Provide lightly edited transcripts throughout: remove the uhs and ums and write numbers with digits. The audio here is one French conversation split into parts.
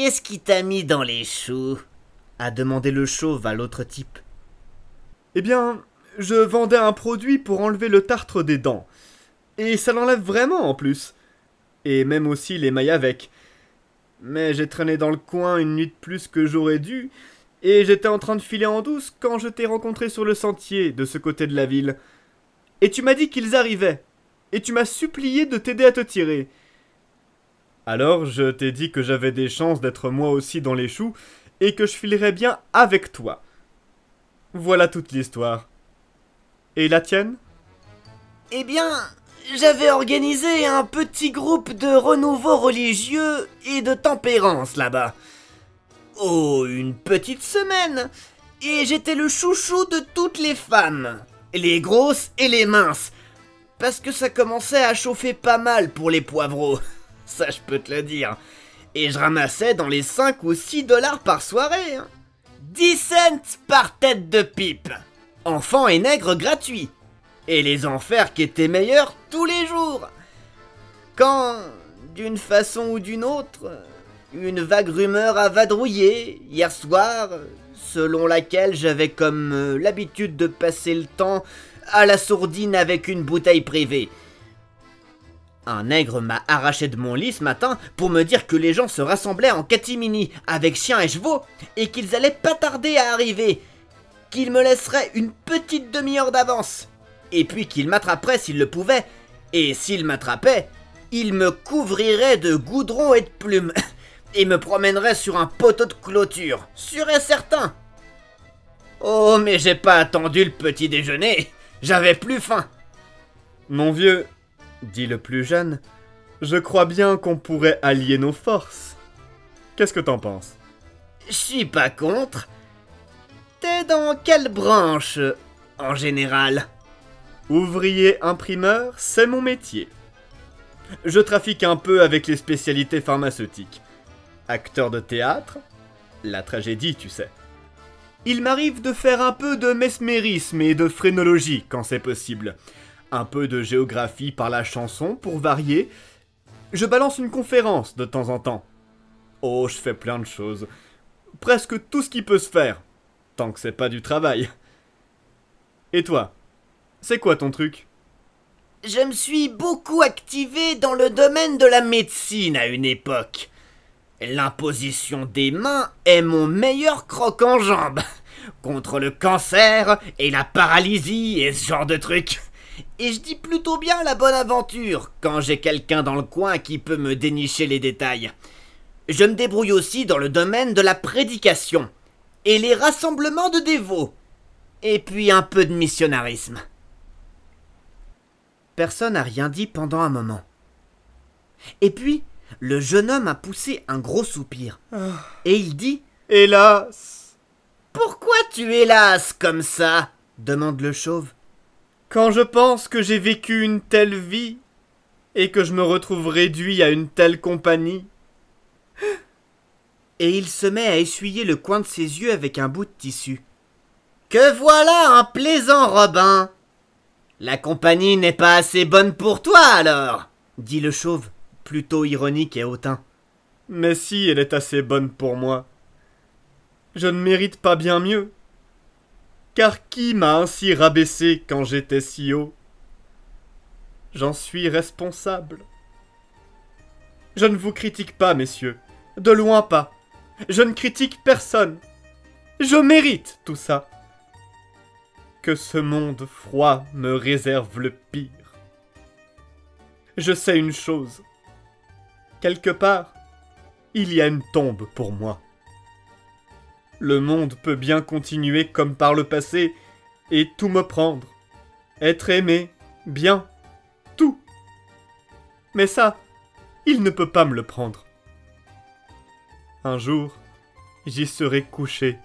Qu'est-ce qui t'a mis dans les choux? A demandé le chauve à l'autre type. Eh bien, je vendais un produit pour enlever le tartre des dents. Et ça l'enlève vraiment en plus. Et même aussi les mailles avec. Mais j'ai traîné dans le coin une nuit de plus que j'aurais dû, et j'étais en train de filer en douce quand je t'ai rencontré sur le sentier de ce côté de la ville. Et tu m'as dit qu'ils arrivaient, et tu m'as supplié de t'aider à te tirer. Alors je t'ai dit que j'avais des chances d'être moi aussi dans les choux, et que je filerais bien avec toi. Voilà toute l'histoire. Et la tienne? Eh bien, j'avais organisé un petit groupe de renouveau religieux et de tempérance là-bas. Oh, une petite semaine. Et j'étais le chouchou de toutes les femmes, les grosses et les minces, parce que ça commençait à chauffer pas mal pour les poivreaux, ça je peux te le dire. Et je ramassais dans les 5 ou 6 dollars par soirée. 10 cents par tête de pipe. Enfants et nègres gratuits. Et les enfers qui étaient meilleurs tous les jours. Quand, d'une façon ou d'une autre, une vague rumeur a vadrouillé hier soir, selon laquelle j'avais comme l'habitude de passer le temps à la sourdine avec une bouteille privée. Un nègre m'a arraché de mon lit ce matin pour me dire que les gens se rassemblaient en catimini avec chiens et chevaux et qu'ils allaient pas tarder à arriver, qu'ils me laisseraient une petite demi-heure d'avance, et puis qu'ils m'attraperaient s'ils le pouvaient, et s'ils m'attrapaient, ils me couvriraient de goudron et de plumes et me promèneraient sur un poteau de clôture, sûr et certain. Oh, mais j'ai pas attendu le petit déjeuner, j'avais plus faim. Mon vieux, dit le plus jeune, je crois bien qu'on pourrait allier nos forces. Qu'est-ce que t'en penses? Je suis pas contre. T'es dans quelle branche, en général? Ouvrier imprimeur, c'est mon métier. Je trafique un peu avec les spécialités pharmaceutiques. Acteur de théâtre, la tragédie, tu sais. Il m'arrive de faire un peu de mesmérisme et de phrénologie quand c'est possible. Un peu de géographie par la chanson pour varier. Je balance une conférence de temps en temps. Oh, je fais plein de choses. Presque tout ce qui peut se faire. Tant que c'est pas du travail. Et toi? C'est quoi ton truc? Je me suis beaucoup activé dans le domaine de la médecine à une époque. L'imposition des mains est mon meilleur croc en jambe. Contre le cancer et la paralysie et ce genre de trucs. Et je dis plutôt bien la bonne aventure quand j'ai quelqu'un dans le coin qui peut me dénicher les détails. Je me débrouille aussi dans le domaine de la prédication et les rassemblements de dévots. Et puis un peu de missionnarisme. Personne n'a rien dit pendant un moment. Et puis, le jeune homme a poussé un gros soupir. Et il dit « Hélas !»« Pourquoi tu hélas comme ça ?» demande le chauve. Quand je pense que j'ai vécu une telle vie, et que je me retrouve réduit à une telle compagnie. » Et il se met à essuyer le coin de ses yeux avec un bout de tissu. « Que voilà un plaisant Robin !»« La compagnie n'est pas assez bonne pour toi alors ?» dit le chauve, plutôt ironique et hautain. « Mais si elle est assez bonne pour moi. Je ne mérite pas bien mieux. Car qui m'a ainsi rabaissé quand j'étais si haut? J'en suis responsable. Je ne vous critique pas, messieurs, de loin pas. Je ne critique personne. Je mérite tout ça. Que ce monde froid me réserve le pire. Je sais une chose. Quelque part, il y a une tombe pour moi. Le monde peut bien continuer comme par le passé et tout me prendre. Être aimé, bien, tout. Mais ça, il ne peut pas me le prendre. Un jour, j'y serai couché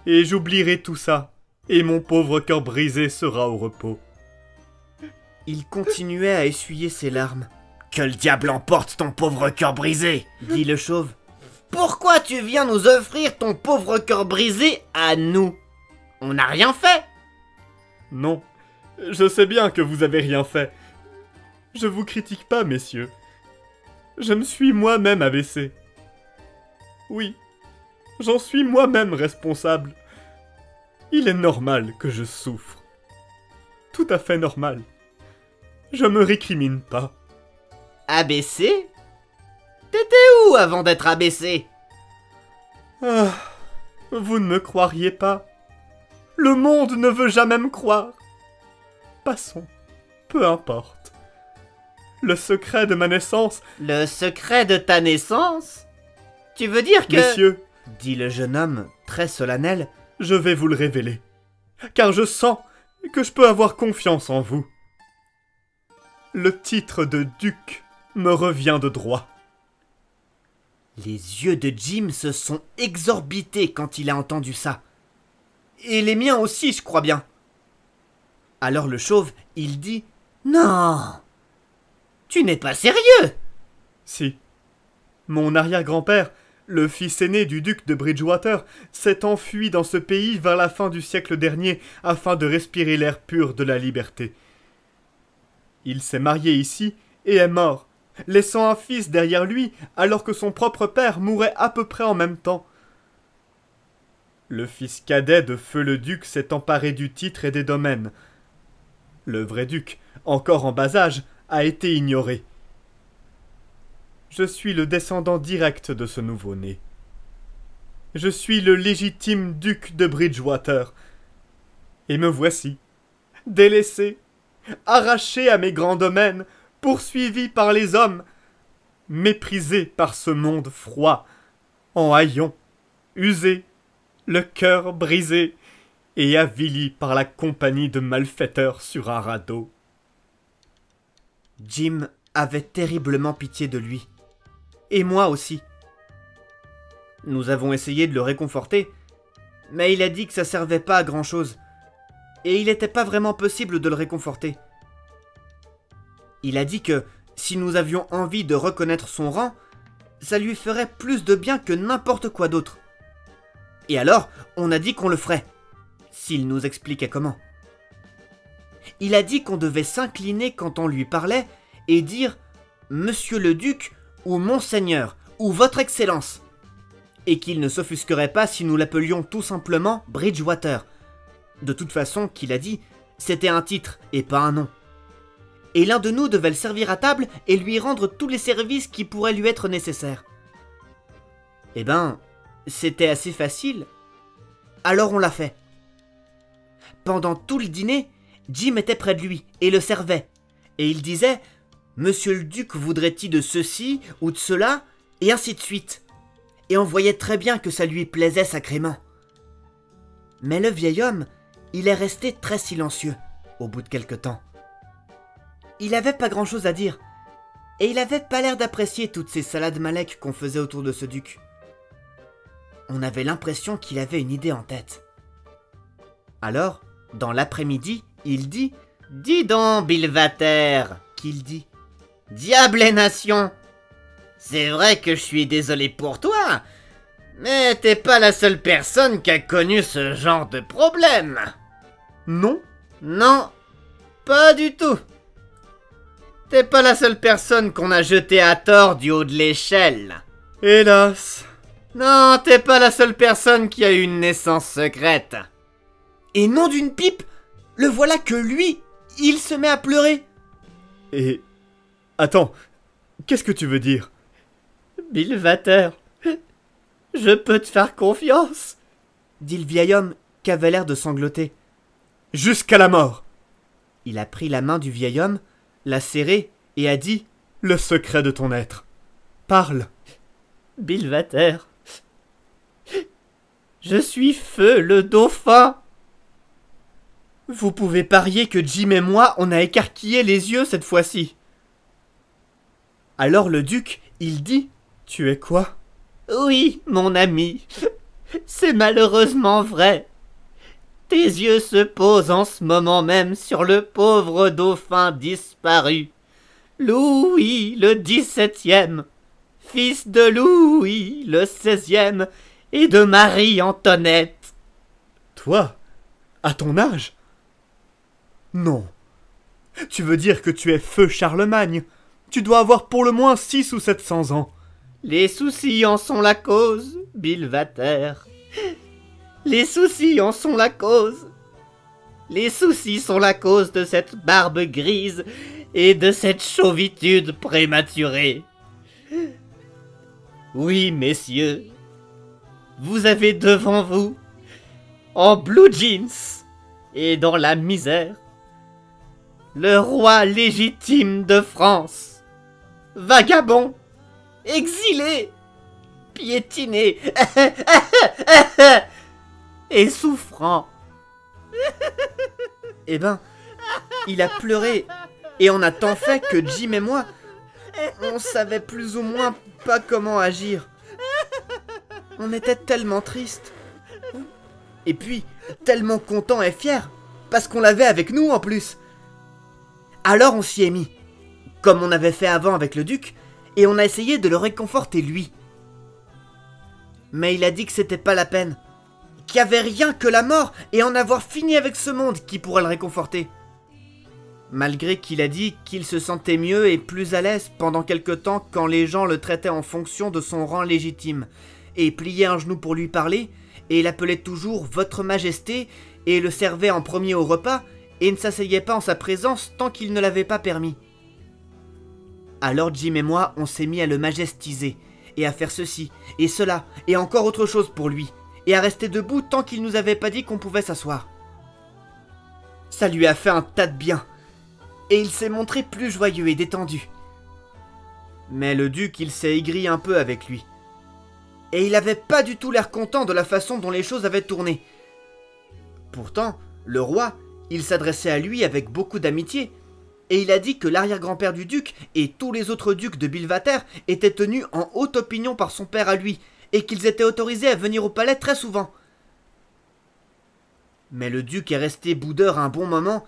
et j'oublierai tout ça et mon pauvre cœur brisé sera au repos. Il continuait à essuyer ses larmes. « Que le diable emporte ton pauvre cœur brisé !» dit le chauve. « Pourquoi tu viens nous offrir ton pauvre cœur brisé à nous? On n'a rien fait !» Non, je sais bien que vous avez rien fait. Je vous critique pas, messieurs. Je me suis moi-même abaissé. Oui, j'en suis moi-même responsable. Il est normal que je souffre. Tout à fait normal. Je me récrimine pas. Abaissé? T'étais où avant d'être abaissé? Ah, vous ne me croiriez pas. Le monde ne veut jamais me croire. Passons, peu importe. Le secret de ma naissance... Le secret de ta naissance? Tu veux dire que... Messieurs, dit le jeune homme, très solennel, je vais vous le révéler, car je sens que je peux avoir confiance en vous. Le titre de duc me revient de droit. Les yeux de Jim se sont exorbités quand il a entendu ça. Et les miens aussi, je crois bien. Alors le chauve, il dit « Non, tu n'es pas sérieux !» Si. Mon arrière-grand-père, le fils aîné du duc de Bridgewater, s'est enfui dans ce pays vers la fin du siècle dernier afin de respirer l'air pur de la liberté. Il s'est marié ici et est mort, laissant un fils derrière lui alors que son propre père mourait à peu près en même temps. Le fils cadet de Feu le duc s'est emparé du titre et des domaines. Le vrai duc, encore en bas âge, a été ignoré. Je suis le descendant direct de ce nouveau-né. Je suis le légitime duc de Bridgewater. Et me voici, délaissé, arraché à mes grands domaines, poursuivi par les hommes, méprisé par ce monde froid, en haillons, usé, le cœur brisé, et avili par la compagnie de malfaiteurs sur un radeau. Jim avait terriblement pitié de lui. Et moi aussi. Nous avons essayé de le réconforter, mais il a dit que ça servait pas à grand-chose. Et il n'était pas vraiment possible de le réconforter. Il a dit que, si nous avions envie de reconnaître son rang, ça lui ferait plus de bien que n'importe quoi d'autre. Et alors, on a dit qu'on le ferait, s'il nous expliquait comment. Il a dit qu'on devait s'incliner quand on lui parlait et dire « Monsieur le Duc » ou « Monseigneur » ou « Votre Excellence » et qu'il ne s'offusquerait pas si nous l'appelions tout simplement Bridgewater. De toute façon, qu'il a dit, c'était un titre et pas un nom. Et l'un de nous devait le servir à table et lui rendre tous les services qui pourraient lui être nécessaires. Eh ben, c'était assez facile. Alors on l'a fait. Pendant tout le dîner, Jim était près de lui et le servait. Et il disait « Monsieur le duc voudrait-il de ceci ou de cela ?» et ainsi de suite. Et on voyait très bien que ça lui plaisait sacrément. Mais le vieil homme, il est resté très silencieux au bout de quelque temps. Il avait pas grand-chose à dire, et il avait pas l'air d'apprécier toutes ces salades malèques qu'on faisait autour de ce duc. On avait l'impression qu'il avait une idée en tête. Alors, dans l'après-midi, il dit « Dis donc, Billvater !» qu'il dit « Diable et nation ! C'est vrai que je suis désolé pour toi, mais t'es pas la seule personne qui a connu ce genre de problème. » Non ? Non, pas du tout. T'es pas la seule personne qu'on a jetée à tort du haut de l'échelle. Hélas. Non, t'es pas la seule personne qui a eu une naissance secrète. Et nom d'une pipe, le voilà que lui, il se met à pleurer. Et... Attends, qu'est-ce que tu veux dire ? Billvater, je peux te faire confiance, dit le vieil homme qui avait l'air de sangloter. Jusqu'à la mort. Il a pris la main du vieil homme, l'a serré et a dit « Le secret de ton être. Parle. » Billvater, je suis Feu le dauphin. Vous pouvez parier que Jim et moi, on a écarquillé les yeux cette fois-ci. Alors le duc, il dit « Tu es quoi ? » Oui, mon ami, c'est malheureusement vrai. Tes yeux se posent en ce moment même sur le pauvre dauphin disparu, Louis le XVIIe, fils de Louis le XVIe et de Marie-Antoinette. Toi ? À ton âge ? Non. Tu veux dire que tu es Feu Charlemagne ? Tu dois avoir pour le moins 600 ou 700 ans. Les soucis en sont la cause, Billvater. Les soucis en sont la cause. Les soucis sont la cause de cette barbe grise et de cette chauvitude prématurée. Oui, messieurs, vous avez devant vous, en blue jeans et dans la misère, le roi légitime de France, vagabond, exilé, piétiné et souffrant. Eh ben, il a pleuré, et on a tant fait que Jim et moi, on savait plus ou moins pas comment agir. On était tellement tristes. Et puis, tellement contents et fiers, parce qu'on l'avait avec nous en plus. Alors on s'y est mis, comme on avait fait avant avec le duc, et on a essayé de le réconforter lui. Mais il a dit que c'était pas la peine, qu'il n'y avait rien que la mort et en avoir fini avec ce monde qui pourrait le réconforter. Malgré qu'il a dit qu'il se sentait mieux et plus à l'aise pendant quelque temps quand les gens le traitaient en fonction de son rang légitime, et pliaient un genou pour lui parler, et l'appelait toujours « Votre Majesté » et le servait en premier au repas, et ne s'asseyait pas en sa présence tant qu'il ne l'avait pas permis. Alors Jim et moi, on s'est mis à le majestiser, et à faire ceci, et cela, et encore autre chose pour lui, et à rester debout tant qu'il nous avait pas dit qu'on pouvait s'asseoir. Ça lui a fait un tas de bien, et il s'est montré plus joyeux et détendu. Mais le duc, il s'est aigri un peu avec lui. Et il avait pas du tout l'air content de la façon dont les choses avaient tourné. Pourtant, le roi, il s'adressait à lui avec beaucoup d'amitié, et il a dit que l'arrière-grand-père du duc et tous les autres ducs de Billvater étaient tenus en haute opinion par son père à lui, et qu'ils étaient autorisés à venir au palais très souvent. Mais le duc est resté boudeur un bon moment,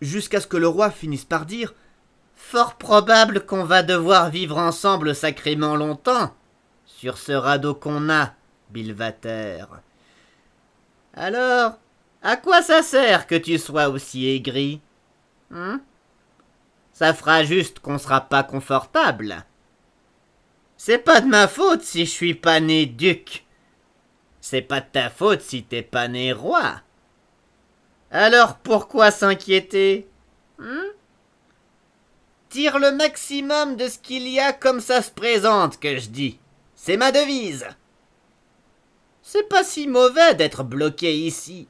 jusqu'à ce que le roi finisse par dire « Fort probable qu'on va devoir vivre ensemble sacrément longtemps, sur ce radeau qu'on a, Billvater. Alors, à quoi ça sert que tu sois aussi aigri? Ça fera juste qu'on sera pas confortable. C'est pas de ma faute si je suis pas né duc. C'est pas de ta faute si t'es pas né roi. Alors pourquoi s'inquiéter? Tire le maximum de ce qu'il y a comme ça se présente, que je dis. C'est ma devise. C'est pas si mauvais d'être bloqué ici.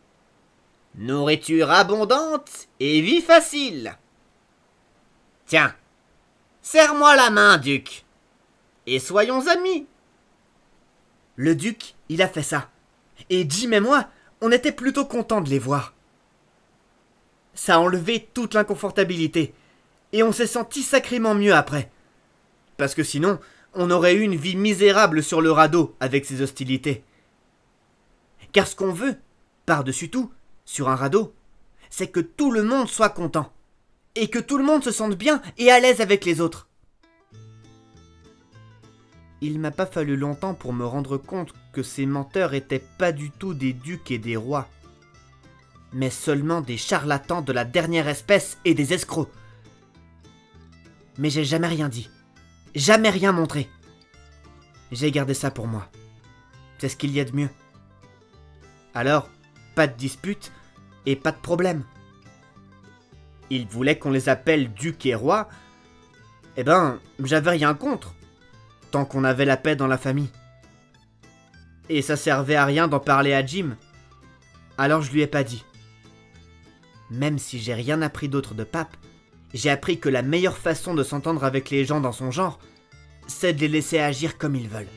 Nourriture abondante et vie facile. Tiens, serre-moi la main, duc. Et soyons amis. Le duc, il a fait ça. Et Jim et moi, on était plutôt contents de les voir. Ça a enlevé toute l'inconfortabilité. Et on s'est senti sacrément mieux après. Parce que sinon, on aurait eu une vie misérable sur le radeau avec ces hostilités. Car ce qu'on veut, par-dessus tout, sur un radeau, c'est que tout le monde soit content. Et que tout le monde se sente bien et à l'aise avec les autres. Il m'a pas fallu longtemps pour me rendre compte que ces menteurs étaient pas du tout des ducs et des rois, mais seulement des charlatans de la dernière espèce et des escrocs. Mais j'ai jamais rien dit, jamais rien montré. J'ai gardé ça pour moi. C'est ce qu'il y a de mieux. Alors, pas de dispute et pas de problème. Ils voulaient qu'on les appelle ducs et rois. Eh ben, j'avais rien contre, tant qu'on avait la paix dans la famille. Et ça servait à rien d'en parler à Jim. Alors je lui ai pas dit. Même si j'ai rien appris d'autre de pape, j'ai appris que la meilleure façon de s'entendre avec les gens dans son genre, c'est de les laisser agir comme ils veulent.